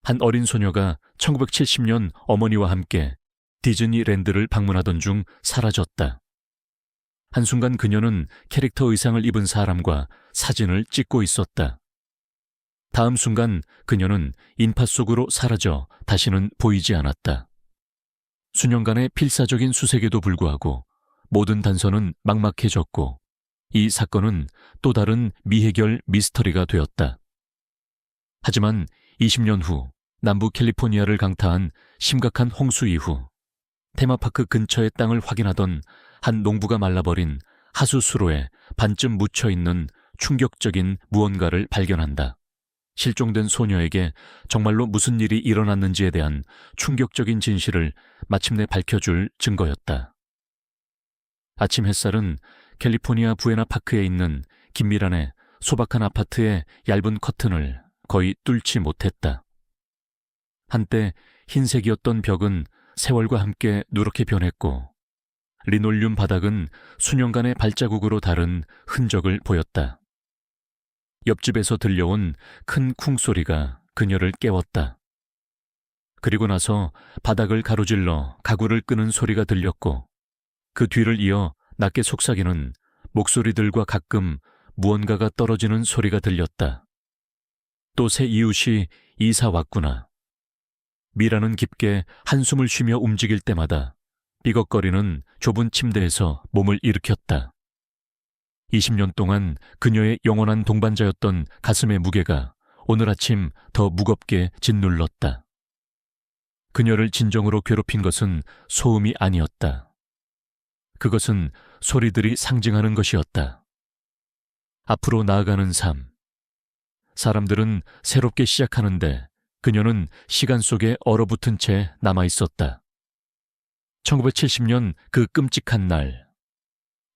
한 어린 소녀가 1970년 어머니와 함께 디즈니랜드를 방문하던 중 사라졌다. 한순간 그녀는 캐릭터 의상을 입은 사람과 사진을 찍고 있었다. 다음 순간 그녀는 인파 속으로 사라져 다시는 보이지 않았다. 수년간의 필사적인 수색에도 불구하고 모든 단서는 막막해졌고 이 사건은 또 다른 미해결 미스터리가 되었다. 하지만 20년 후 남부 캘리포니아를 강타한 심각한 홍수 이후 테마파크 근처의 땅을 확인하던 한 농부가 말라버린 하수 수로에 반쯤 묻혀있는 충격적인 무언가를 발견한다. 실종된 소녀에게 정말로 무슨 일이 일어났는지에 대한 충격적인 진실을 마침내 밝혀줄 증거였다. 아침 햇살은 캘리포니아 부에나파크에 있는 김미란의 소박한 아파트의 얇은 커튼을 거의 뚫지 못했다. 한때 흰색이었던 벽은 세월과 함께 누렇게 변했고 리놀륨 바닥은 수년간의 발자국으로 다른 흔적을 보였다. 옆집에서 들려온 큰 쿵소리가 그녀를 깨웠다. 그리고 나서 바닥을 가로질러 가구를 끄는 소리가 들렸고 그 뒤를 이어 낮게 속삭이는 목소리들과 가끔 무언가가 떨어지는 소리가 들렸다. 또 새 이웃이 이사 왔구나. 미라는 깊게 한숨을 쉬며 움직일 때마다 삐걱거리는 좁은 침대에서 몸을 일으켰다. 20년 동안 그녀의 영원한 동반자였던 가슴의 무게가 오늘 아침 더 무겁게 짓눌렀다. 그녀를 진정으로 괴롭힌 것은 소음이 아니었다. 그것은 소리들이 상징하는 것이었다. 앞으로 나아가는 삶. 사람들은 새롭게 시작하는데 그녀는 시간 속에 얼어붙은 채 남아있었다. 1970년 그 끔찍한 날,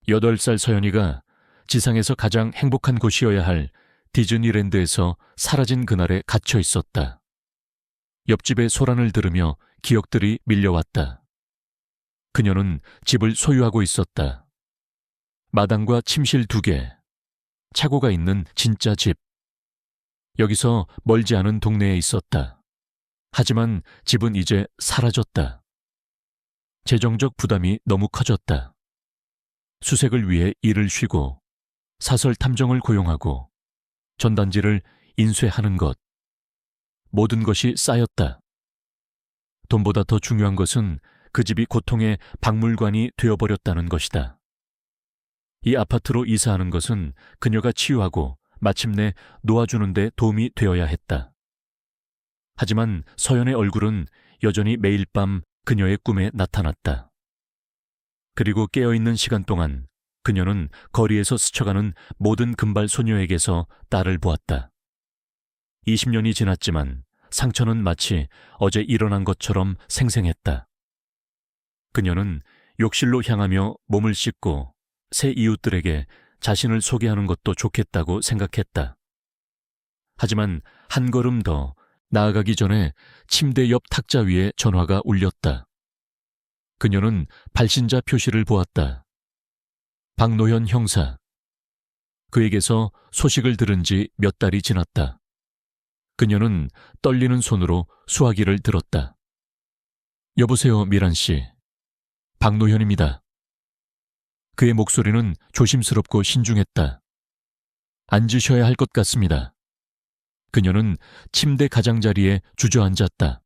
8살 서연이가 지상에서 가장 행복한 곳이어야 할 디즈니랜드에서 사라진 그날에 갇혀 있었다. 옆집의 소란을 들으며 기억들이 밀려왔다. 그녀는 집을 소유하고 있었다. 마당과 침실 2개, 차고가 있는 진짜 집. 여기서 멀지 않은 동네에 있었다. 하지만 집은 이제 사라졌다. 재정적 부담이 너무 커졌다. 수색을 위해 일을 쉬고 사설 탐정을 고용하고 전단지를 인쇄하는 것. 모든 것이 쌓였다. 돈보다 더 중요한 것은 그 집이 고통의 박물관이 되어버렸다는 것이다. 이 아파트로 이사하는 것은 그녀가 치유하고 마침내 놓아주는 데 도움이 되어야 했다. 하지만 서연의 얼굴은 여전히 매일 밤 그녀의 꿈에 나타났다. 그리고 깨어있는 시간 동안 그녀는 거리에서 스쳐가는 모든 금발 소녀에게서 딸을 보았다. 20년이 지났지만 상처는 마치 어제 일어난 것처럼 생생했다. 그녀는 욕실로 향하며 몸을 씻고 새 이웃들에게 자신을 소개하는 것도 좋겠다고 생각했다. 하지만 한 걸음 더 나아가기 전에 침대 옆 탁자 위에 전화가 울렸다. 그녀는 발신자 표시를 보았다. 박노현 형사. 그에게서 소식을 들은 지 몇 달이 지났다. 그녀는 떨리는 손으로 수화기를 들었다. 여보세요, 미란 씨. 박노현입니다. 그의 목소리는 조심스럽고 신중했다. 앉으셔야 할 것 같습니다. 그녀는 침대 가장자리에 주저앉았다.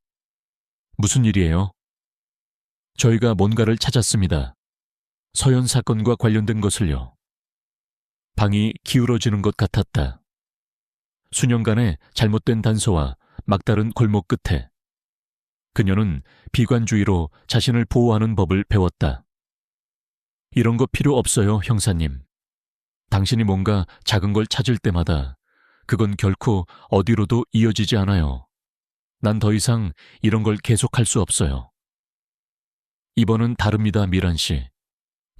무슨 일이에요? 저희가 뭔가를 찾았습니다. 서연 사건과 관련된 것을요. 방이 기울어지는 것 같았다. 수년간의 잘못된 단서와 막다른 골목 끝에 그녀는 비관주의로 자신을 보호하는 법을 배웠다. 이런 거 필요 없어요, 형사님. 당신이 뭔가 작은 걸 찾을 때마다 그건 결코 어디로도 이어지지 않아요. 난 더 이상 이런 걸 계속할 수 없어요. 이번은 다릅니다, 미란 씨.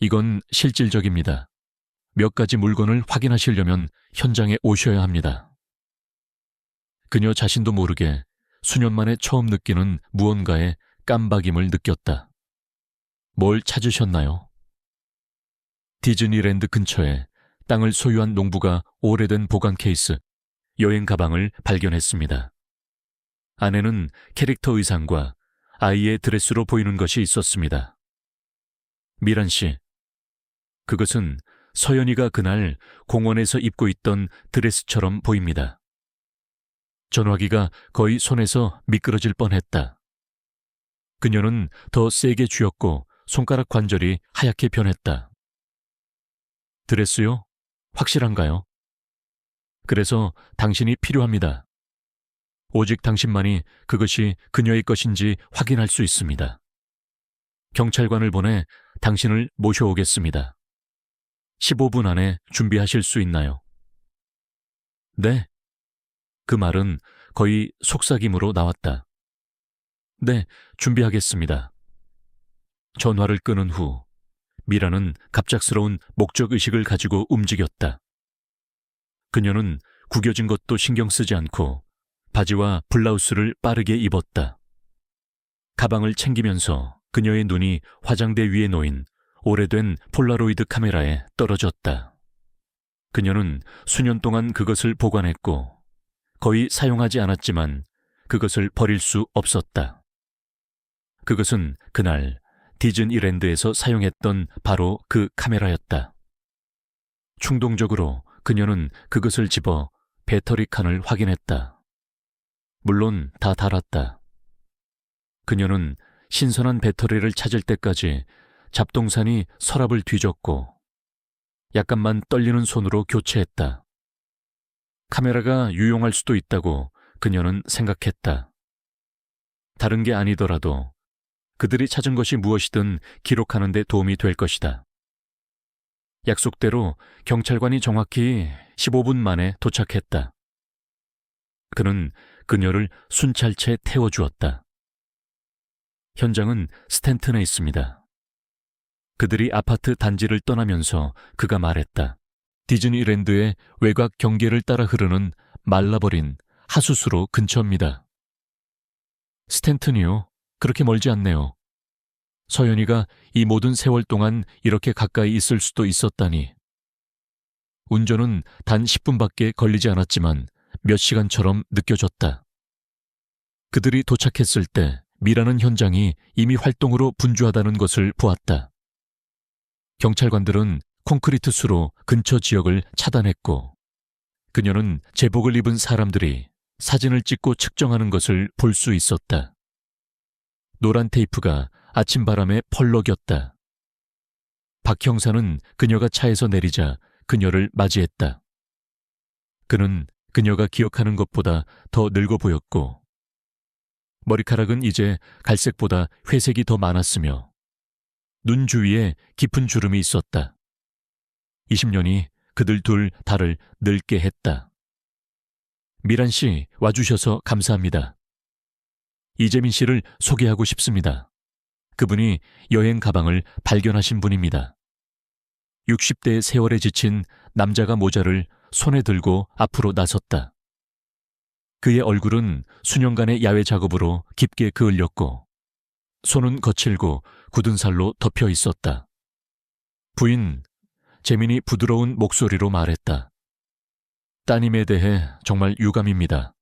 이건 실질적입니다. 몇 가지 물건을 확인하시려면 현장에 오셔야 합니다. 그녀 자신도 모르게 수년 만에 처음 느끼는 무언가의 깜박임을 느꼈다. 뭘 찾으셨나요? 디즈니랜드 근처에 땅을 소유한 농부가 오래된 보관 케이스, 여행 가방을 발견했습니다. 안에는 캐릭터 의상과 아이의 드레스로 보이는 것이 있었습니다. 미란 씨, 그것은 서연이가 그날 공원에서 입고 있던 드레스처럼 보입니다. 전화기가 거의 손에서 미끄러질 뻔했다. 그녀는 더 세게 쥐었고 손가락 관절이 하얗게 변했다. 드레스요? 확실한가요? 그래서 당신이 필요합니다. 오직 당신만이 그것이 그녀의 것인지 확인할 수 있습니다. 경찰관을 보내 당신을 모셔오겠습니다. 15분 안에 준비하실 수 있나요? 네. 그 말은 거의 속삭임으로 나왔다. 네, 준비하겠습니다. 전화를 끊은 후 미라는 갑작스러운 목적의식을 가지고 움직였다. 그녀는 구겨진 것도 신경 쓰지 않고 바지와 블라우스를 빠르게 입었다. 가방을 챙기면서 그녀의 눈이 화장대 위에 놓인 오래된 폴라로이드 카메라에 떨어졌다. 그녀는 수년 동안 그것을 보관했고 거의 사용하지 않았지만 그것을 버릴 수 없었다. 그것은 그날 디즈니랜드에서 사용했던 바로 그 카메라였다. 충동적으로 그녀는 그것을 집어 배터리 칸을 확인했다. 물론 다 닳았다. 그녀는 신선한 배터리를 찾을 때까지 잡동사니 서랍을 뒤졌고 약간만 떨리는 손으로 교체했다. 카메라가 유용할 수도 있다고 그녀는 생각했다. 다른 게 아니더라도 그들이 찾은 것이 무엇이든 기록하는 데 도움이 될 것이다. 약속대로 경찰관이 정확히 15분 만에 도착했다. 그는 그녀를 순찰채 태워주었다. 현장은 스탠튼에 있습니다. 그들이 아파트 단지를 떠나면서 그가 말했다. 디즈니랜드의 외곽 경계를 따라 흐르는 말라버린 하수수로 근처입니다. 스탠튼이요? 그렇게 멀지 않네요. 서연이가 이 모든 세월 동안 이렇게 가까이 있을 수도 있었다니. 운전은 단 10분밖에 걸리지 않았지만 몇 시간처럼 느껴졌다. 그들이 도착했을 때 미라는 현장이 이미 활동으로 분주하다는 것을 보았다. 경찰관들은 콘크리트 수로 근처 지역을 차단했고 그녀는 제복을 입은 사람들이 사진을 찍고 측정하는 것을 볼 수 있었다. 노란 테이프가 아침바람에 펄럭였다. 박 형사는 그녀가 차에서 내리자 그녀를 맞이했다. 그는 그녀가 기억하는 것보다 더 늙어 보였고 머리카락은 이제 갈색보다 회색이 더 많았으며 눈 주위에 깊은 주름이 있었다. 20년이 그들 둘 다를 늙게 했다. 미란 씨 와주셔서 감사합니다. 이재민 씨를 소개하고 싶습니다. 그분이 여행 가방을 발견하신 분입니다. 60대의 세월에 지친 남자가 모자를 손에 들고 앞으로 나섰다. 그의 얼굴은 수년간의 야외 작업으로 깊게 그을렸고 손은 거칠고 굳은 살로 덮여 있었다. 부인, 재민이 부드러운 목소리로 말했다. 따님에 대해 정말 유감입니다.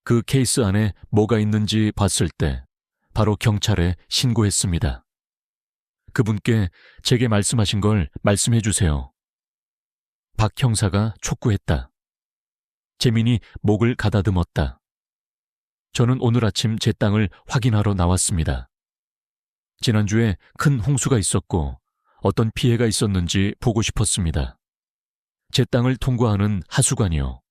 그 케이스 안에 뭐가 있는지 봤을 때 바로 경찰에 신고했습니다. 그분께 제게 말씀하신 걸 말씀해 주세요. 박 형사가 촉구했다. 재민이 목을 가다듬었다. 저는 오늘 아침 제 땅을 확인하러 나왔습니다. 지난주에 큰 홍수가 있었고 어떤 피해가 있었는지 보고 싶었습니다. 제 땅을 통과하는 하수관이요.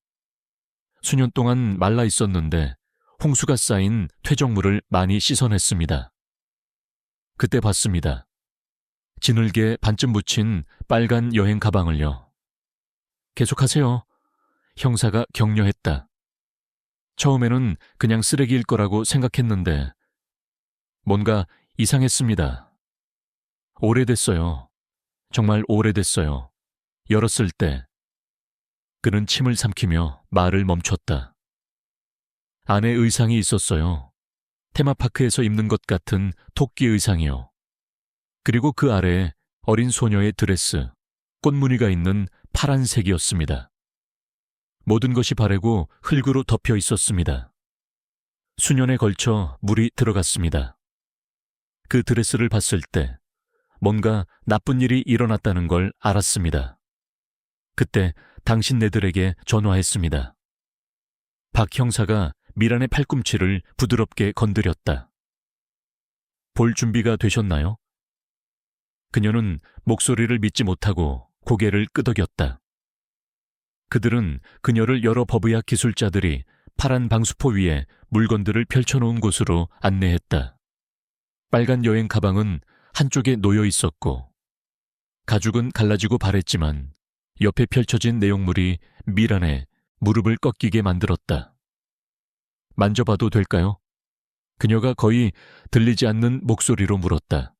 수년 동안 말라 있었는데 홍수가 쌓인 퇴적물을 많이 씻어냈습니다. 그때 봤습니다. 지늘개 반쯤 묻힌 빨간 여행 가방을요. 계속하세요. 형사가 격려했다. 처음에는 그냥 쓰레기일 거라고 생각했는데 뭔가 이상했습니다. 오래됐어요. 정말 오래됐어요. 열었을 때 그는 침을 삼키며 말을 멈췄다. 안에 의상이 있었어요. 테마파크에서 입는 것 같은 토끼 의상이요. 그리고 그 아래에 어린 소녀의 드레스, 꽃무늬가 있는 파란색이었습니다. 모든 것이 바래고 흙으로 덮여 있었습니다. 수년에 걸쳐 물이 들어갔습니다. 그 드레스를 봤을 때 뭔가 나쁜 일이 일어났다는 걸 알았습니다. 그때 당신네들에게 전화했습니다. 박 형사가 미란의 팔꿈치를 부드럽게 건드렸다. 볼 준비가 되셨나요? 그녀는 목소리를 믿지 못하고 고개를 끄덕였다. 그들은 그녀를 여러 법의학 기술자들이 파란 방수포 위에 물건들을 펼쳐놓은 곳으로 안내했다. 빨간 여행 가방은 한쪽에 놓여 있었고 가죽은 갈라지고 바랬지만 옆에 펼쳐진 내용물이 미란의 무릎을 꺾이게 만들었다. 만져봐도 될까요? 그녀가 거의 들리지 않는 목소리로 물었다.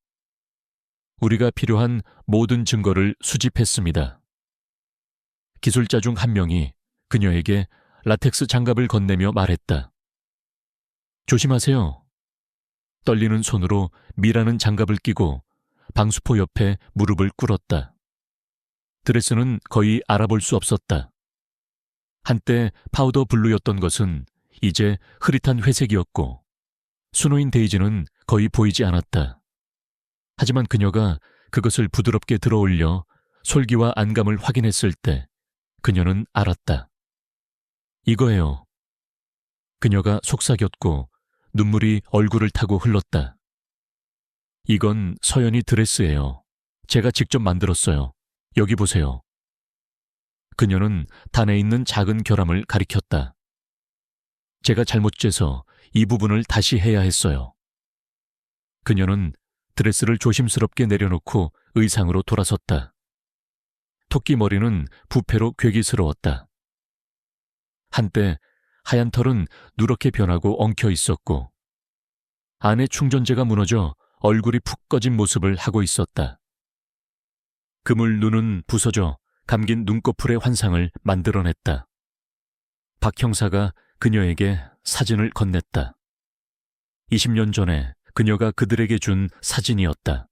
우리가 필요한 모든 증거를 수집했습니다. 기술자 중 한 명이 그녀에게 라텍스 장갑을 건네며 말했다. 조심하세요. 떨리는 손으로 미라는 장갑을 끼고 방수포 옆에 무릎을 꿇었다. 드레스는 거의 알아볼 수 없었다. 한때 파우더 블루였던 것은 이제 흐릿한 회색이었고 수노인 데이지는 거의 보이지 않았다. 하지만 그녀가 그것을 부드럽게 들어올려 솔기와 안감을 확인했을 때 그녀는 알았다. 이거예요. 그녀가 속삭였고 눈물이 얼굴을 타고 흘렀다. 이건 서연이 드레스예요. 제가 직접 만들었어요. 여기 보세요. 그녀는 단에 있는 작은 결함을 가리켰다. 제가 잘못 재서 이 부분을 다시 해야 했어요. 그녀는 드레스를 조심스럽게 내려놓고 의상으로 돌아섰다. 토끼 머리는 부패로 괴기스러웠다. 한때 하얀 털은 누렇게 변하고 엉켜 있었고 안에 충전재가 무너져 얼굴이 푹 꺼진 모습을 하고 있었다. 그물 눈은 부서져 감긴 눈꺼풀의 환상을 만들어냈다. 박 형사가 그녀에게 사진을 건넸다. 20년 전에 그녀가 그들에게 준 사진이었다.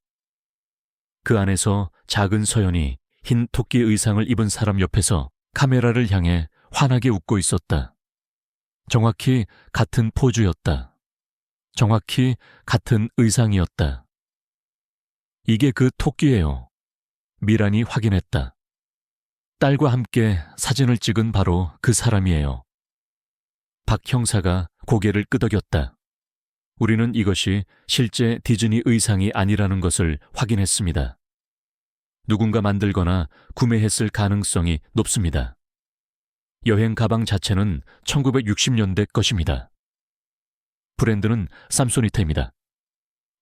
그 안에서 작은 서연이 흰 토끼 의상을 입은 사람 옆에서 카메라를 향해 환하게 웃고 있었다. 정확히 같은 포즈였다. 정확히 같은 의상이었다. 이게 그 토끼예요. 미란이 확인했다. 딸과 함께 사진을 찍은 바로 그 사람이에요. 박 형사가 고개를 끄덕였다. 우리는 이것이 실제 디즈니 의상이 아니라는 것을 확인했습니다. 누군가 만들거나 구매했을 가능성이 높습니다. 여행 가방 자체는 1960년대 것입니다. 브랜드는 삼소니타입니다.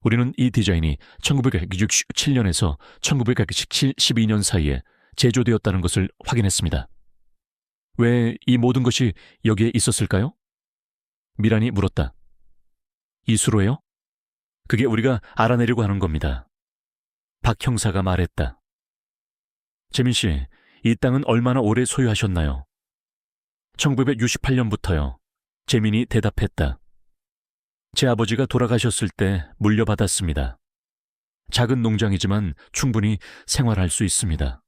우리는 이 디자인이 1967년에서 1912년 사이에 제조되었다는 것을 확인했습니다. 왜 이 모든 것이 여기에 있었을까요? 미란이 물었다. 이수로예요? 그게 우리가 알아내려고 하는 겁니다. 박 형사가 말했다. 재민 씨, 이 땅은 얼마나 오래 소유하셨나요? 1968년부터요. 재민이 대답했다. 제 아버지가 돌아가셨을 때 물려받았습니다. 작은 농장이지만 충분히 생활할 수 있습니다.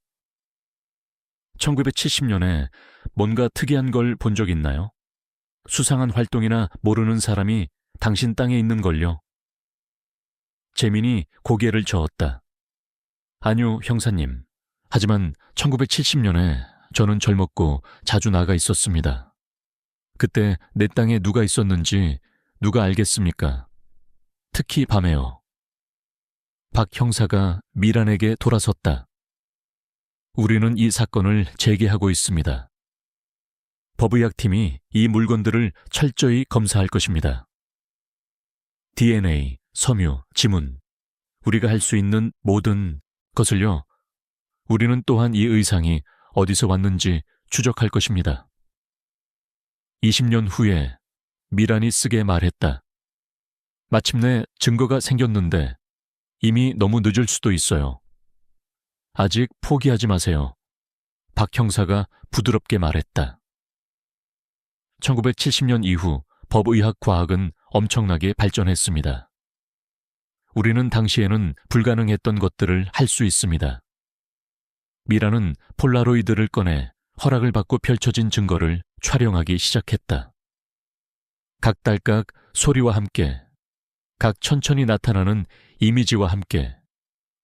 1970년에 뭔가 특이한 걸 본 적 있나요? 수상한 활동이나 모르는 사람이 당신 땅에 있는 걸요. 재민이 고개를 저었다. 아니요, 형사님. 하지만 1970년에 저는 젊었고 자주 나가 있었습니다. 그때 내 땅에 누가 있었는지 누가 알겠습니까? 특히 밤에요. 박 형사가 미란에게 돌아섰다. 우리는 이 사건을 재개하고 있습니다. 법의학팀이 이 물건들을 철저히 검사할 것입니다. DNA, 섬유, 지문, 우리가 할 수 있는 모든 것을요. 우리는 또한 이 의상이 어디서 왔는지 추적할 것입니다. 20년 후에 미란이 쓰게 말했다. 마침내 증거가 생겼는데 이미 너무 늦을 수도 있어요. 아직 포기하지 마세요. 박 형사가 부드럽게 말했다. 1970년 이후 법의학 과학은 엄청나게 발전했습니다. 우리는 당시에는 불가능했던 것들을 할 수 있습니다. 미라는 폴라로이드를 꺼내 허락을 받고 펼쳐진 증거를 촬영하기 시작했다. 각달각 소리와 함께, 각 천천히 나타나는 이미지와 함께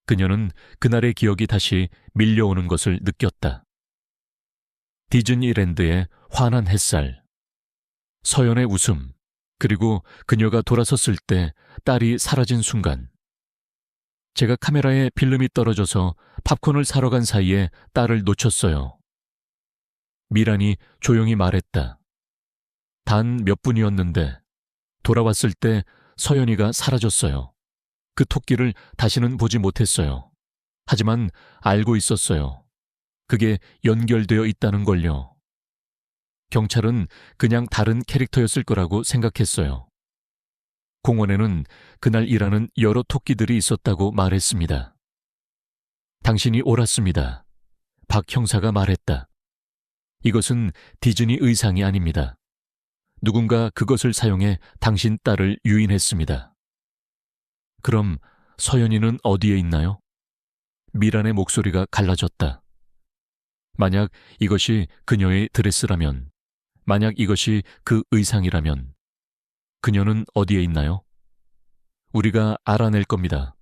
그녀는 그날의 기억이 다시 밀려오는 것을 느꼈다. 디즈니랜드의 환한 햇살, 서연의 웃음, 그리고 그녀가 돌아섰을 때 딸이 사라진 순간. 제가 카메라에 필름이 떨어져서 팝콘을 사러 간 사이에 딸을 놓쳤어요. 미란이 조용히 말했다. 단 몇 분이었는데 돌아왔을 때 서연이가 사라졌어요. 그 토끼를 다시는 보지 못했어요. 하지만 알고 있었어요. 그게 연결되어 있다는 걸요. 경찰은 그냥 다른 캐릭터였을 거라고 생각했어요. 공원에는 그날 일하는 여러 토끼들이 있었다고 말했습니다. 당신이 옳았습니다. 박 형사가 말했다. 이것은 디즈니 의상이 아닙니다. 누군가 그것을 사용해 당신 딸을 유인했습니다. 그럼 서연이는 어디에 있나요? 미란의 목소리가 갈라졌다. 만약 이것이 그녀의 드레스라면, 만약 이것이 그 의상이라면 그녀는 어디에 있나요? 우리가 알아낼 겁니다.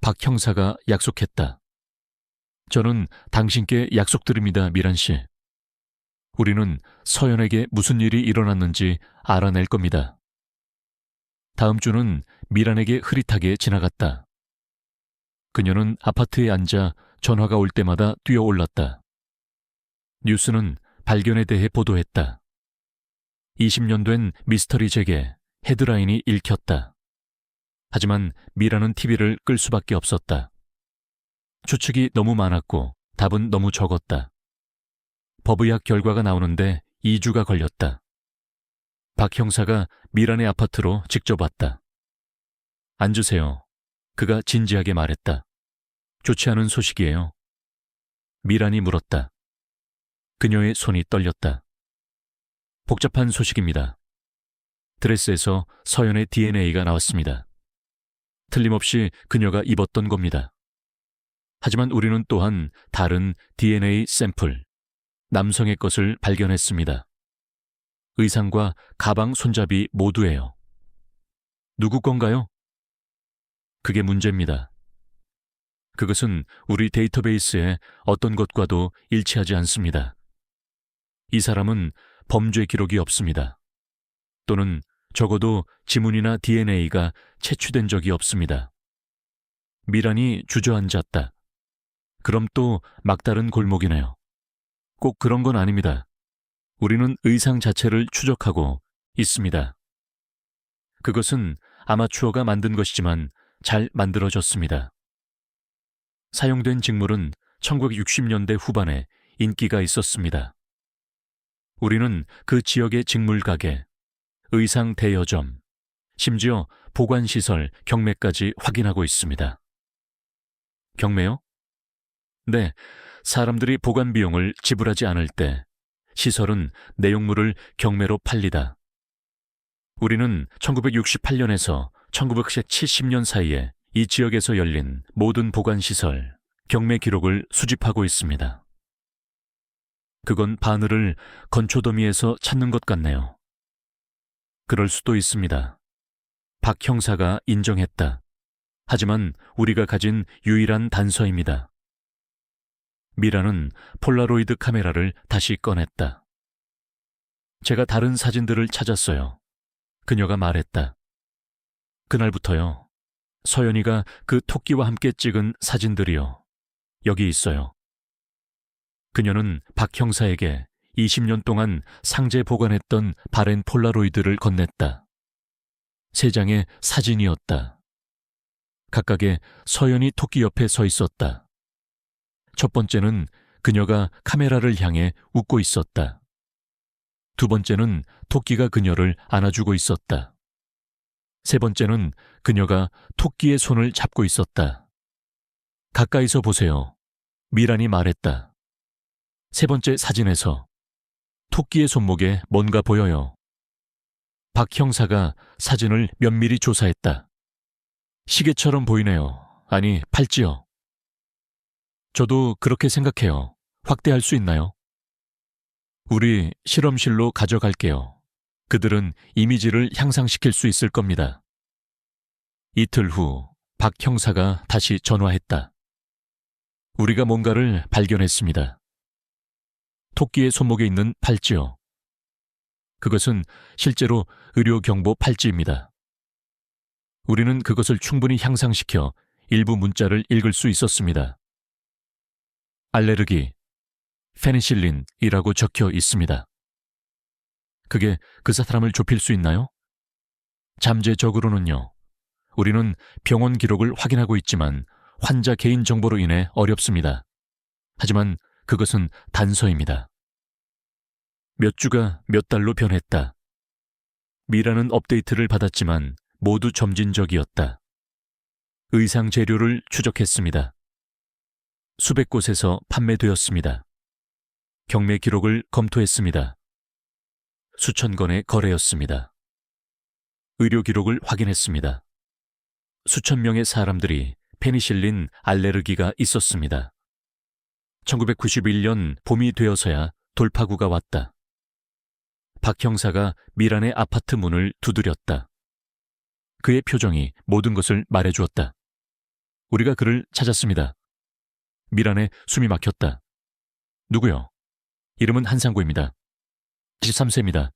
박 형사가 약속했다. 저는 당신께 약속드립니다, 미란 씨. 우리는 서연에게 무슨 일이 일어났는지 알아낼 겁니다. 다음 주는 미란에게 흐릿하게 지나갔다. 그녀는 아파트에 앉아 전화가 올 때마다 뛰어올랐다. 뉴스는 발견에 대해 보도했다. 20년 된 미스터리 재개 헤드라인이 읽혔다. 하지만 미란은 TV를 끌 수밖에 없었다. 추측이 너무 많았고 답은 너무 적었다. 법의학 결과가 나오는데 2주가 걸렸다. 박 형사가 미란의 아파트로 직접 왔다. 앉으세요. 그가 진지하게 말했다. 좋지 않은 소식이에요. 미란이 물었다. 그녀의 손이 떨렸다. 복잡한 소식입니다. 드레스에서 서연의 DNA가 나왔습니다. 틀림없이 그녀가 입었던 겁니다. 하지만 우리는 또한 다른 DNA 샘플, 남성의 것을 발견했습니다. 의상과 가방 손잡이 모두예요. 누구 건가요? 그게 문제입니다. 그것은 우리 데이터베이스에 어떤 것과도 일치하지 않습니다. 이 사람은 범죄 기록이 없습니다. 또는 적어도 지문이나 DNA가 채취된 적이 없습니다. 미란이 주저앉았다. 그럼 또 막다른 골목이네요. 꼭 그런 건 아닙니다. 우리는 의상 자체를 추적하고 있습니다. 그것은 아마추어가 만든 것이지만 잘 만들어졌습니다. 사용된 직물은 1960년대 후반에 인기가 있었습니다. 우리는 그 지역의 직물 가게, 의상 대여점, 심지어 보관시설, 경매까지 확인하고 있습니다. 경매요? 네, 사람들이 보관 비용을 지불하지 않을 때 시설은 내용물을 경매로 팔리다. 우리는 1968년에서 1970년 사이에 이 지역에서 열린 모든 보관시설, 경매 기록을 수집하고 있습니다. 그건 바늘을 건초더미에서 찾는 것 같네요. 그럴 수도 있습니다. 박 형사가 인정했다. 하지만 우리가 가진 유일한 단서입니다. 미라는 폴라로이드 카메라를 다시 꺼냈다. 제가 다른 사진들을 찾았어요. 그녀가 말했다. 그날부터요. 서연이가 그 토끼와 함께 찍은 사진들이요. 여기 있어요. 그녀는 박 형사에게 20년 동안 상자에 보관했던 바렌 폴라로이드를 건넸다. 3장의 사진이었다. 각각에 서연이 토끼 옆에 서 있었다. 첫 번째는 그녀가 카메라를 향해 웃고 있었다. 두 번째는 토끼가 그녀를 안아주고 있었다. 세 번째는 그녀가 토끼의 손을 잡고 있었다. 가까이서 보세요. 미란이 말했다. 세 번째 사진에서 토끼의 손목에 뭔가 보여요. 박 형사가 사진을 면밀히 조사했다. 시계처럼 보이네요. 아니, 팔찌요. 저도 그렇게 생각해요. 확대할 수 있나요? 우리 실험실로 가져갈게요. 그들은 이미지를 향상시킬 수 있을 겁니다. 이틀 후 박 형사가 다시 전화했다. 우리가 뭔가를 발견했습니다. 토끼의 손목에 있는 팔찌요. 그것은 실제로 의료경보 팔찌입니다. 우리는 그것을 충분히 향상시켜 일부 문자를 읽을 수 있었습니다. 알레르기, 페니실린이라고 적혀 있습니다. 그게 그 사람을 좁힐 수 있나요? 잠재적으로는요. 우리는 병원 기록을 확인하고 있지만 환자 개인 정보로 인해 어렵습니다. 하지만 그것은 단서입니다. 몇 주가 몇 달로 변했다. 미라는 업데이트를 받았지만 모두 점진적이었다. 의상 재료를 추적했습니다. 수백 곳에서 판매되었습니다. 경매 기록을 검토했습니다. 수천 건의 거래였습니다. 의료 기록을 확인했습니다. 수천 명의 사람들이 페니실린 알레르기가 있었습니다. 1991년 봄이 되어서야 돌파구가 왔다. 박 형사가 미란의 아파트 문을 두드렸다. 그의 표정이 모든 것을 말해주었다. 우리가 그를 찾았습니다. 미란의 숨이 막혔다. 누구요? 이름은 한상구입니다. 23세입니다.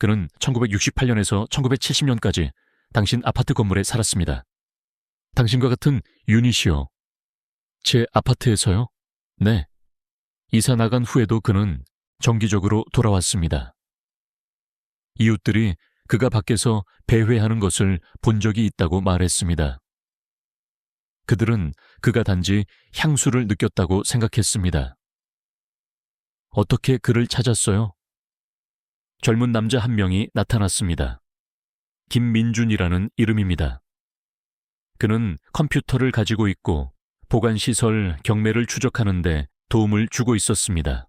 그는 1968년에서 1970년까지 당신 아파트 건물에 살았습니다. 당신과 같은 유닛이요. 제 아파트에서요? 네. 이사 나간 후에도 그는 정기적으로 돌아왔습니다. 이웃들이 그가 밖에서 배회하는 것을 본 적이 있다고 말했습니다. 그들은 그가 단지 향수를 느꼈다고 생각했습니다. 어떻게 그를 찾았어요? 젊은 남자 한 명이 나타났습니다. 김민준이라는 이름입니다. 그는 컴퓨터를 가지고 있고 보관시설 경매를 추적하는데 도움을 주고 있었습니다.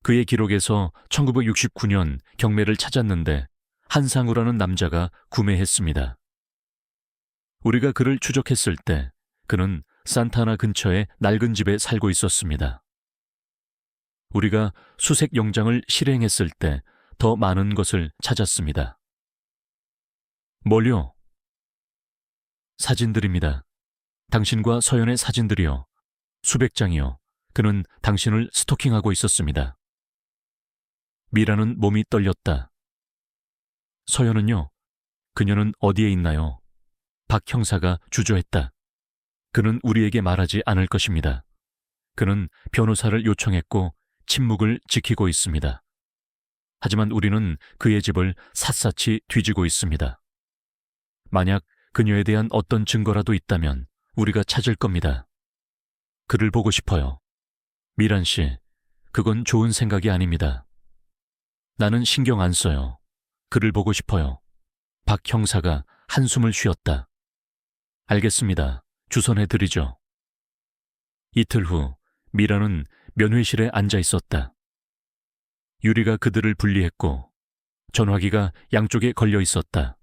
그의 기록에서 1969년 경매를 찾았는데 한상우라는 남자가 구매했습니다. 우리가 그를 추적했을 때 그는 산타나 근처의 낡은 집에 살고 있었습니다. 우리가 수색 영장을 실행했을 때 더 많은 것을 찾았습니다. 뭘요? 사진들입니다. 당신과 서연의 사진들이요. 수백 장이요. 그는 당신을 스토킹하고 있었습니다. 미라는 몸이 떨렸다. 서연은요? 그녀는 어디에 있나요? 박 형사가 주저했다. 그는 우리에게 말하지 않을 것입니다. 그는 변호사를 요청했고 침묵을 지키고 있습니다. 하지만 우리는 그의 집을 샅샅이 뒤지고 있습니다. 만약 그녀에 대한 어떤 증거라도 있다면 우리가 찾을 겁니다. 그를 보고 싶어요. 미란 씨, 그건 좋은 생각이 아닙니다. 나는 신경 안 써요. 그를 보고 싶어요. 박 형사가 한숨을 쉬었다. 알겠습니다. 주선해드리죠. 이틀 후 미라는 면회실에 앉아 있었다. 유리가 그들을 분리했고 전화기가 양쪽에 걸려 있었다.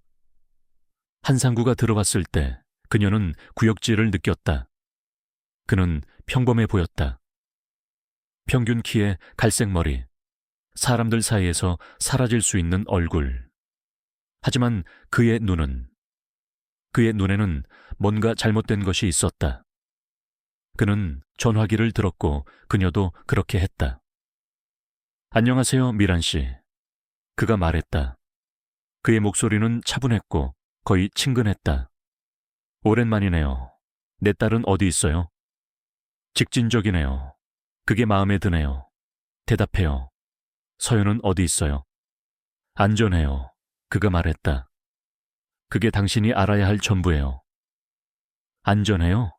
한상구가 들어왔을 때 그녀는 구역질을 느꼈다. 그는 평범해 보였다. 평균 키에 갈색 머리, 사람들 사이에서 사라질 수 있는 얼굴. 하지만 그의 눈에는 뭔가 잘못된 것이 있었다. 그는 전화기를 들었고 그녀도 그렇게 했다. 안녕하세요, 미란 씨. 그가 말했다. 그의 목소리는 차분했고 거의 친근했다. 오랜만이네요. 내 딸은 어디 있어요? 직진적이네요. 그게 마음에 드네요. 대답해요. 서연은 어디 있어요? 안전해요. 그가 말했다. 그게 당신이 알아야 할 전부예요. 안전해요?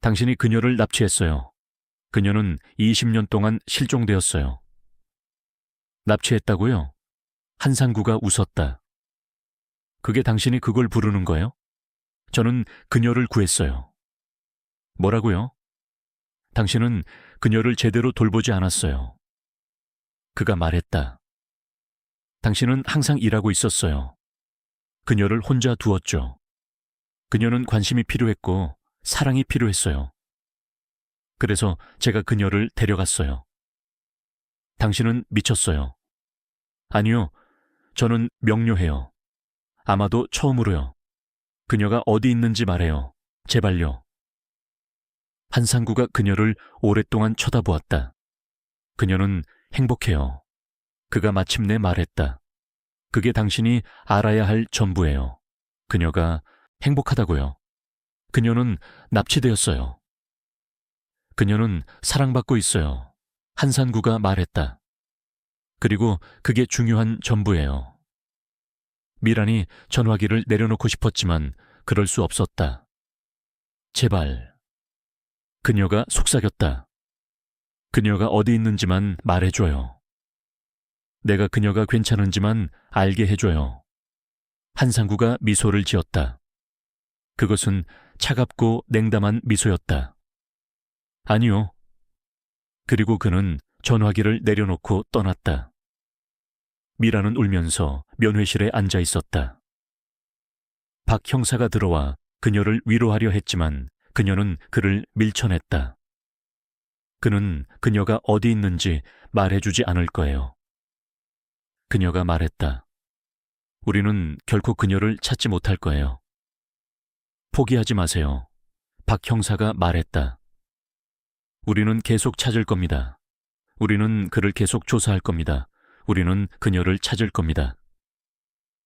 당신이 그녀를 납치했어요. 그녀는 20년 동안 실종되었어요. 납치했다고요? 한상구가 웃었다. 그게 당신이 그걸 부르는 거예요? 저는 그녀를 구했어요. 뭐라고요? 당신은 그녀를 제대로 돌보지 않았어요. 그가 말했다. 당신은 항상 일하고 있었어요. 그녀를 혼자 두었죠. 그녀는 관심이 필요했고 사랑이 필요했어요. 그래서 제가 그녀를 데려갔어요. 당신은 미쳤어요. 아니요, 저는 명료해요. 아마도 처음으로요. 그녀가 어디 있는지 말해요. 제발요. 한상구가 그녀를 오랫동안 쳐다보았다. 그녀는 행복해요. 그가 마침내 말했다. 그게 당신이 알아야 할 전부예요. 그녀가 행복하다고요. 그녀는 납치되었어요. 그녀는 사랑받고 있어요. 한상구가 말했다. 그리고 그게 중요한 전부예요. 미란이 전화기를 내려놓고 싶었지만 그럴 수 없었다. 제발. 그녀가 속삭였다. 그녀가 어디 있는지만 말해줘요. 내가 그녀가 괜찮은지만 알게 해줘요. 한상구가 미소를 지었다. 그것은 차갑고 냉담한 미소였다. 아니요. 그리고 그는 전화기를 내려놓고 떠났다. 미라는 울면서 면회실에 앉아 있었다. 박 형사가 들어와 그녀를 위로하려 했지만 그녀는 그를 밀쳐냈다. 그는 그녀가 어디 있는지 말해주지 않을 거예요. 그녀가 말했다. 우리는 결코 그녀를 찾지 못할 거예요. 포기하지 마세요. 박 형사가 말했다. 우리는 계속 찾을 겁니다. 우리는 그를 계속 조사할 겁니다. 우리는 그녀를 찾을 겁니다.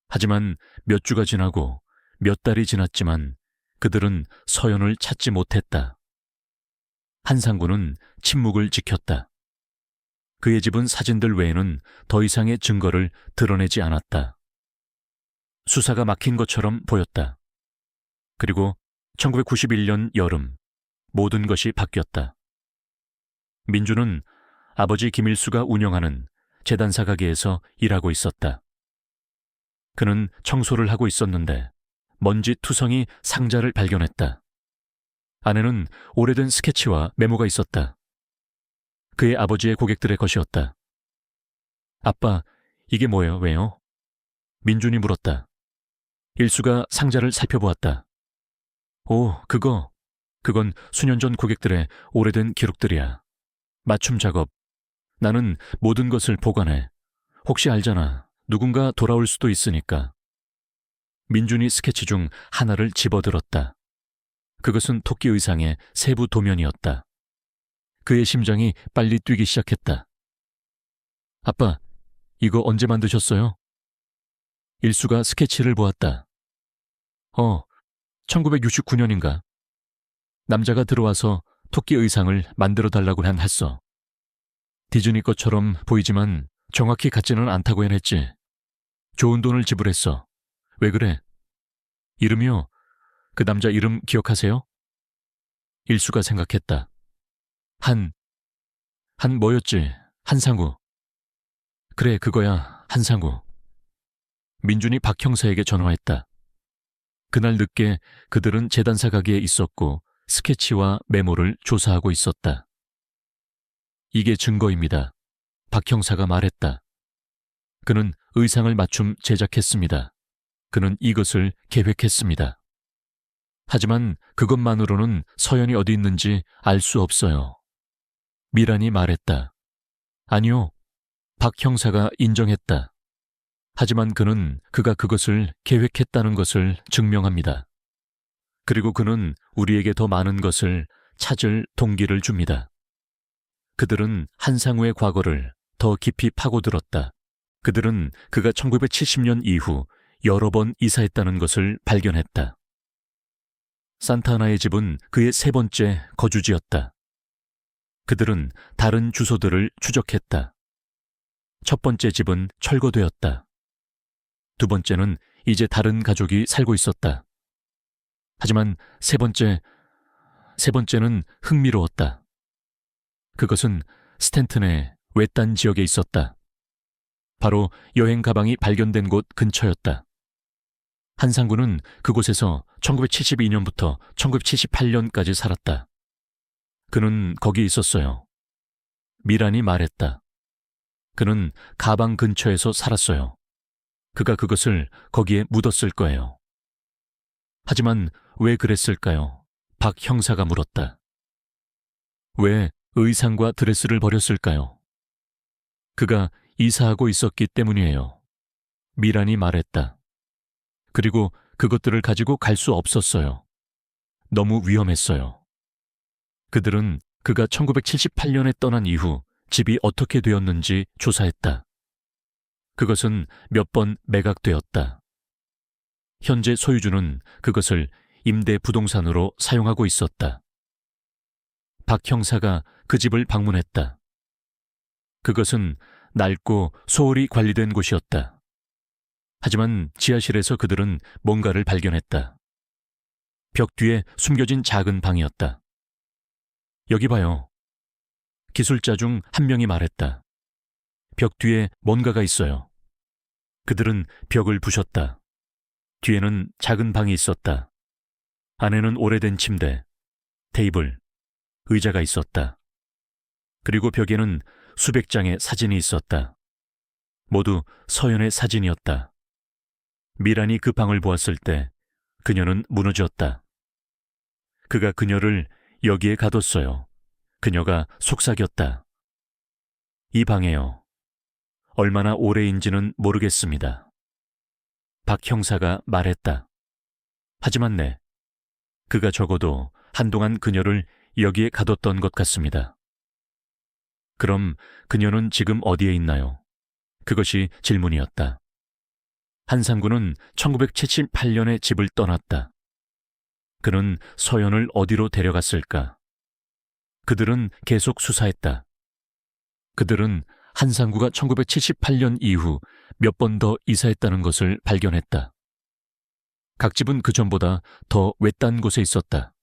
하지만 몇 주가 지나고 몇 달이 지났지만 그들은 서연을 찾지 못했다. 한상구는 침묵을 지켰다. 그의 집은 사진들 외에는 더 이상의 증거를 드러내지 않았다. 수사가 막힌 것처럼 보였다. 그리고 1991년 여름 모든 것이 바뀌었다. 민주는 아버지 김일수가 운영하는 재단사 가게에서 일하고 있었다. 그는 청소를 하고 있었는데 먼지 투성이 상자를 발견했다. 안에는 오래된 스케치와 메모가 있었다. 그의 아버지의 고객들의 것이었다. 아빠, 이게 뭐예요? 왜요? 민준이 물었다. 일수가 상자를 살펴보았다. 오, 그건 수년 전 고객들의 오래된 기록들이야. 맞춤 작업. 나는 모든 것을 보관해. 혹시 알잖아. 누군가 돌아올 수도 있으니까. 민준이 스케치 중 하나를 집어들었다. 그것은 토끼 의상의 세부 도면이었다. 그의 심장이 빨리 뛰기 시작했다. 아빠, 이거 언제 만드셨어요? 일수가 스케치를 보았다. 1969년인가. 남자가 들어와서 토끼 의상을 만들어달라고 했어. 디즈니 것처럼 보이지만 정확히 같지는 않다고 해냈지. 좋은 돈을 지불했어. 왜 그래? 이름이요? 그 남자 이름 기억하세요? 일수가 생각했다. 한 뭐였지? 한상우. 그래, 그거야. 한상우. 민준이 박 형사에게 전화했다. 그날 늦게 그들은 재단사 가게에 있었고 스케치와 메모를 조사하고 있었다. 이게 증거입니다. 박 형사가 말했다. 그는 의상을 맞춤 제작했습니다. 그는 이것을 계획했습니다. 하지만 그것만으로는 서연이 어디 있는지 알 수 없어요. 미란이 말했다. 아니요. 박 형사가 인정했다. 하지만 그는 그가 그것을 계획했다는 것을 증명합니다. 그리고 그는 우리에게 더 많은 것을 찾을 동기를 줍니다. 그들은 한상우의 과거를 더 깊이 파고들었다. 그들은 그가 1970년 이후 여러 번 이사했다는 것을 발견했다. 산타나의 집은 그의 세 번째 거주지였다. 그들은 다른 주소들을 추적했다. 첫 번째 집은 철거되었다. 두 번째는 이제 다른 가족이 살고 있었다. 하지만 세 번째는 흥미로웠다. 그것은 스탠튼의 외딴 지역에 있었다. 바로 여행 가방이 발견된 곳 근처였다. 한상구는 그곳에서 1972년부터 1978년까지 살았다. 그는 거기 있었어요. 미란이 말했다. 그는 가방 근처에서 살았어요. 그가 그것을 거기에 묻었을 거예요. 하지만 왜 그랬을까요? 박 형사가 물었다. 왜 의상과 드레스를 버렸을까요? 그가 이사하고 있었기 때문이에요. 미란이 말했다. 그리고 그것들을 가지고 갈 수 없었어요. 너무 위험했어요. 그들은 그가 1978년에 떠난 이후 집이 어떻게 되었는지 조사했다. 그것은 몇 번 매각되었다. 현재 소유주는 그것을 임대 부동산으로 사용하고 있었다. 박 형사가 그 집을 방문했다. 그것은 낡고 소홀히 관리된 곳이었다. 하지만 지하실에서 그들은 뭔가를 발견했다. 벽 뒤에 숨겨진 작은 방이었다. 여기 봐요. 기술자 중 한 명이 말했다. 벽 뒤에 뭔가가 있어요. 그들은 벽을 부셨다. 뒤에는 작은 방이 있었다. 안에는 오래된 침대, 테이블, 의자가 있었다. 그리고 벽에는 수백 장의 사진이 있었다. 모두 서연의 사진이었다. 미란이 그 방을 보았을 때 그녀는 무너졌다. 그가 그녀를 여기에 가뒀어요. 그녀가 속삭였다. 이 방에요. 얼마나 오래인지는 모르겠습니다. 박 형사가 말했다. 하지만 네, 그가 적어도 한동안 그녀를 여기에 가뒀던 것 같습니다. 그럼 그녀는 지금 어디에 있나요? 그것이 질문이었다. 한상구는 1978년에 집을 떠났다. 그는 서연을 어디로 데려갔을까? 그들은 계속 수사했다. 그들은 한상구가 1978년 이후 몇 번 더 이사했다는 것을 발견했다. 각 집은 그 전보다 더 외딴 곳에 있었다.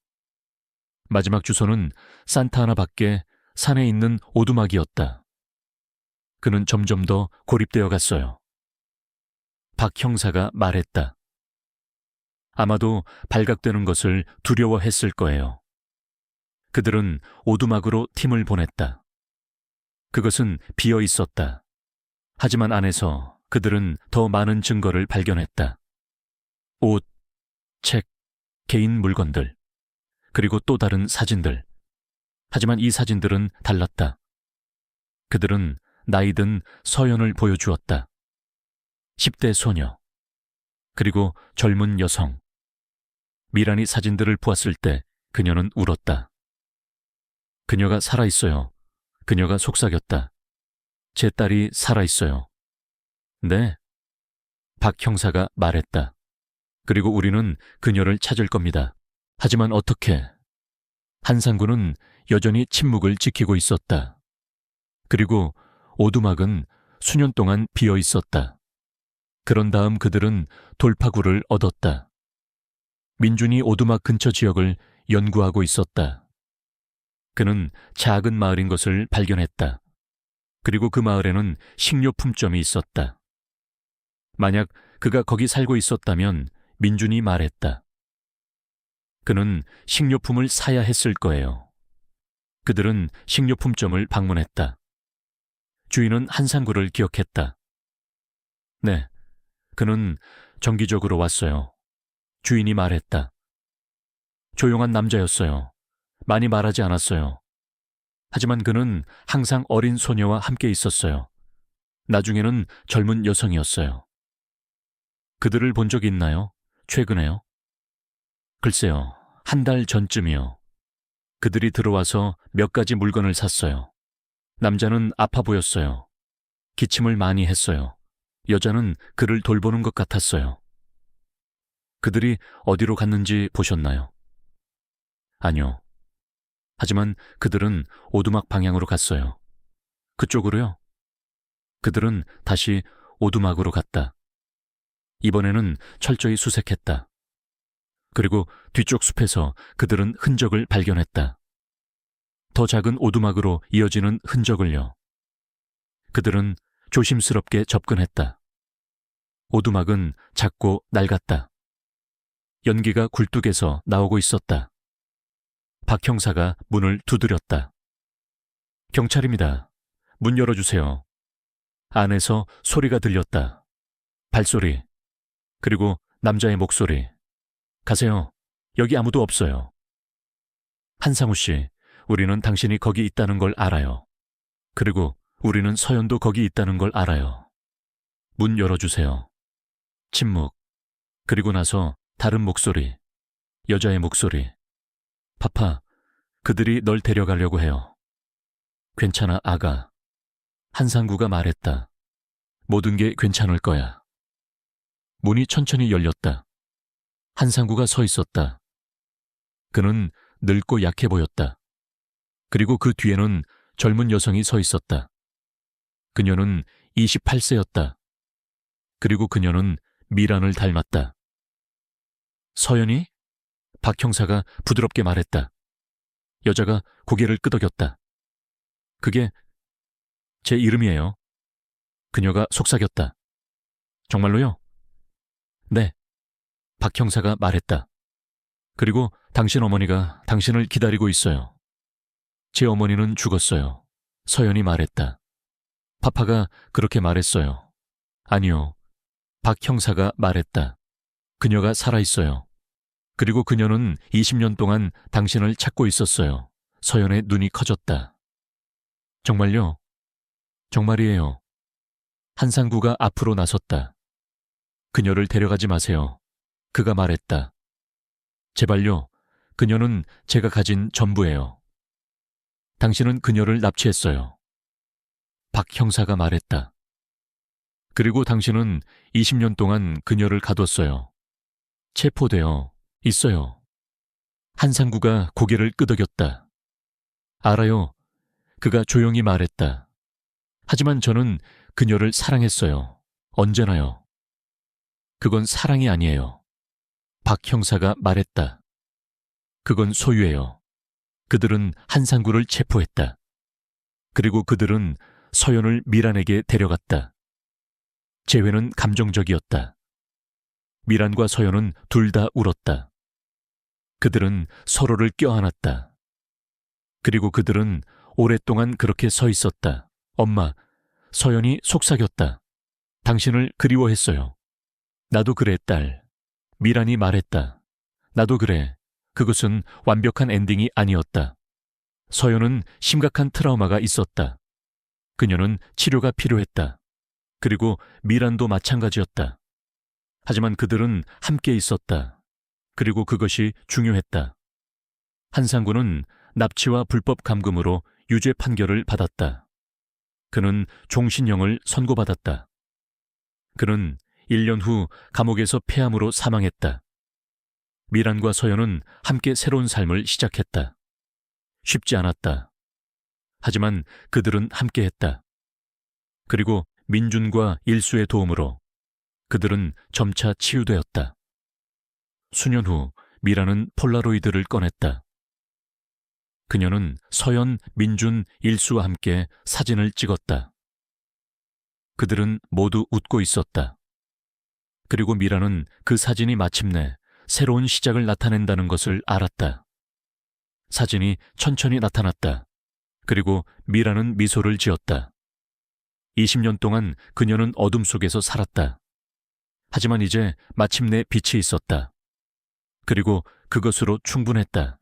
마지막 주소는 산타하나 밖에 산에 있는 오두막이었다. 그는 점점 더 고립되어 갔어요. 박 형사가 말했다. 아마도 발각되는 것을 두려워했을 거예요. 그들은 오두막으로 팀을 보냈다. 그것은 비어 있었다. 하지만 안에서 그들은 더 많은 증거를 발견했다. 옷, 책, 개인 물건들, 그리고 또 다른 사진들. 하지만 이 사진들은 달랐다. 그들은 나이든 서연을 보여주었다. 10대 소녀, 그리고 젊은 여성. 미란이 사진들을 보았을 때 그녀는 울었다. 그녀가 살아있어요. 그녀가 속삭였다. 제 딸이 살아있어요. 네, 박 형사가 말했다. 그리고 우리는 그녀를 찾을 겁니다. 하지만 어떻게? 한상구는 여전히 침묵을 지키고 있었다. 그리고 오두막은 수년 동안 비어 있었다. 그런 다음 그들은 돌파구를 얻었다. 민준이 오두막 근처 지역을 연구하고 있었다. 그는 작은 마을인 것을 발견했다. 그리고 그 마을에는 식료품점이 있었다. 만약 그가 거기 살고 있었다면 민준이 말했다. 그는 식료품을 사야 했을 거예요. 그들은 식료품점을 방문했다. 주인은 한상구를 기억했다. 네, 그는 정기적으로 왔어요. 주인이 말했다. 조용한 남자였어요. 많이 말하지 않았어요. 하지만 그는 항상 어린 소녀와 함께 있었어요. 나중에는 젊은 여성이었어요. 그들을 본 적 있나요? 최근에요? 글쎄요, 한 달 전쯤이요. 그들이 들어와서 몇 가지 물건을 샀어요. 남자는 아파 보였어요. 기침을 많이 했어요. 여자는 그를 돌보는 것 같았어요. 그들이 어디로 갔는지 보셨나요? 아니요. 하지만 그들은 오두막 방향으로 갔어요. 그쪽으로요? 그들은 다시 오두막으로 갔다. 이번에는 철저히 수색했다. 그리고 뒤쪽 숲에서 그들은 흔적을 발견했다. 더 작은 오두막으로 이어지는 흔적을요. 그들은 조심스럽게 접근했다. 오두막은 작고 낡았다. 연기가 굴뚝에서 나오고 있었다. 박 형사가 문을 두드렸다. 경찰입니다. 문 열어주세요. 안에서 소리가 들렸다. 발소리, 그리고 남자의 목소리. 가세요. 여기 아무도 없어요. 한상우 씨, 우리는 당신이 거기 있다는 걸 알아요. 그리고 우리는 서연도 거기 있다는 걸 알아요. 문 열어주세요. 침묵. 그리고 나서 다른 목소리. 여자의 목소리. 파파, 그들이 널 데려가려고 해요. 괜찮아, 아가. 한상구가 말했다. 모든 게 괜찮을 거야. 문이 천천히 열렸다. 한상구가 서 있었다. 그는 늙고 약해 보였다. 그리고 그 뒤에는 젊은 여성이 서 있었다. 그녀는 28세였다. 그리고 그녀는 미란을 닮았다. 서연이? 박 형사가 부드럽게 말했다. 여자가 고개를 끄덕였다. 그게 제 이름이에요. 그녀가 속삭였다. 정말로요? 네. 박 형사가 말했다. 그리고 당신 어머니가 당신을 기다리고 있어요. 제 어머니는 죽었어요. 서연이 말했다. 파파가 그렇게 말했어요. 아니요. 박 형사가 말했다. 그녀가 살아있어요. 그리고 그녀는 20년 동안 당신을 찾고 있었어요. 서연의 눈이 커졌다. 정말요? 정말이에요. 한상구가 앞으로 나섰다. 그녀를 데려가지 마세요. 그가 말했다. 제발요. 그녀는 제가 가진 전부예요. 당신은 그녀를 납치했어요. 박 형사가 말했다. 그리고 당신은 20년 동안 그녀를 가뒀어요. 체포되어 있어요. 한상구가 고개를 끄덕였다. 알아요. 그가 조용히 말했다. 하지만 저는 그녀를 사랑했어요. 언제나요. 그건 사랑이 아니에요. 박 형사가 말했다. 그건 소유예요. 그들은 한상구를 체포했다. 그리고 그들은 서연을 미란에게 데려갔다. 재회는 감정적이었다. 미란과 서연은 둘 다 울었다. 그들은 서로를 껴안았다. 그리고 그들은 오랫동안 그렇게 서 있었다. 엄마, 서연이 속삭였다. 당신을 그리워했어요. 나도 그래, 딸. 미란이 말했다. 나도 그래. 그것은 완벽한 엔딩이 아니었다. 서연은 심각한 트라우마가 있었다. 그녀는 치료가 필요했다. 그리고 미란도 마찬가지였다. 하지만 그들은 함께 있었다. 그리고 그것이 중요했다. 한상구는 납치와 불법 감금으로 유죄 판결을 받았다. 그는 종신형을 선고받았다. 그는 1년 후 감옥에서 폐암으로 사망했다. 미란과 서연은 함께 새로운 삶을 시작했다. 쉽지 않았다. 하지만 그들은 함께했다. 그리고 민준과 일수의 도움으로 그들은 점차 치유되었다. 수년 후 미란은 폴라로이드를 꺼냈다. 그녀는 서연, 민준, 일수와 함께 사진을 찍었다. 그들은 모두 웃고 있었다. 그리고 미란은 그 사진이 마침내 새로운 시작을 나타낸다는 것을 알았다. 사진이 천천히 나타났다. 그리고 미란은 미소를 지었다. 20년 동안 그녀는 어둠 속에서 살았다. 하지만 이제 마침내 빛이 있었다. 그리고 그것으로 충분했다.